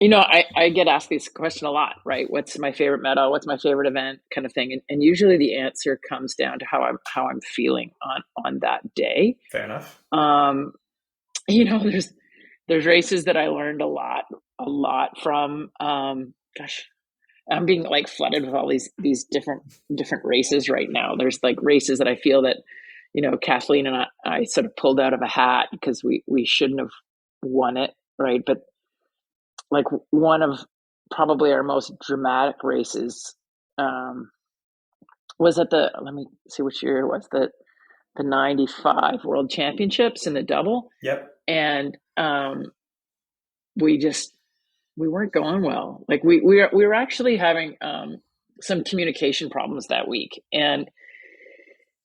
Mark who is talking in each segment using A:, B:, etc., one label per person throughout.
A: I get asked this question a lot, right? What's my favorite medal? What's my favorite event, kind of thing. And usually the answer comes down to how I'm feeling on that day.
B: Fair enough.
A: Um, there's races that I learned a lot from. Gosh, I'm being like flooded with all these different races right now. There's like races that I feel that, Kathleen and I sort of pulled out of a hat because we shouldn't have won it, right? But like one of probably our most dramatic races was at the, let me see which year it was, the 95 World Championships in the double.
B: Yep.
A: And we just we weren't going well. Like we were actually having some communication problems that week, and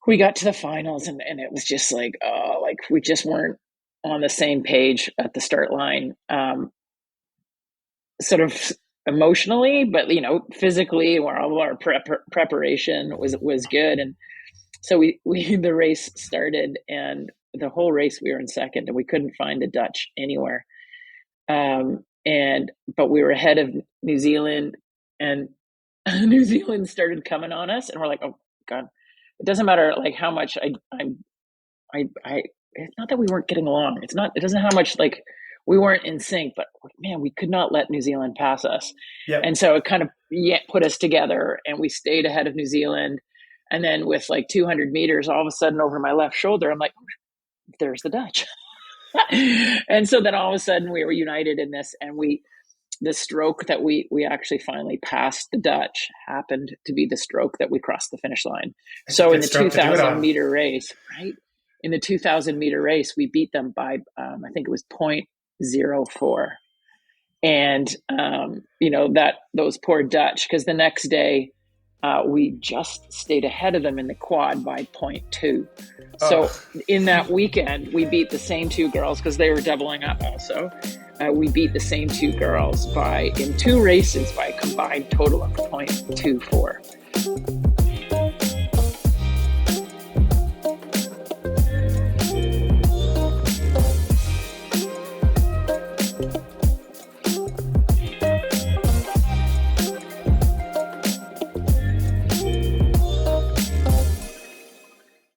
A: we got to the finals, and it was just like, oh, like we just weren't on the same page at the start line, sort of emotionally, but physically, where all of our preparation was good. And so we the race started, and the whole race we were in second, and we couldn't find the Dutch anywhere. But we were ahead of New Zealand, and New Zealand started coming on us, and we're like, oh God, it doesn't matter like how much I it's not that we weren't getting along. It doesn't how much like we weren't in sync, but man, we could not let New Zealand pass us.
B: Yep.
A: And so it kind of put us together, and we stayed ahead of New Zealand. And then with like 200 meters, all of a sudden over my left shoulder, I'm like, oh, there's the Dutch. And so then all of a sudden we were united in this, and the stroke that we actually finally passed the Dutch happened to be the stroke that we crossed the finish line. So in the 2,000-meter race, right? In the 2,000-meter race, we beat them by, I think it was 0.04. And, those poor Dutch, because the next day we just stayed ahead of them in the quad by 0.2. So in that weekend, we beat the same two girls because they were doubling up also. We beat the same two girls in two races by a combined total of 0.24.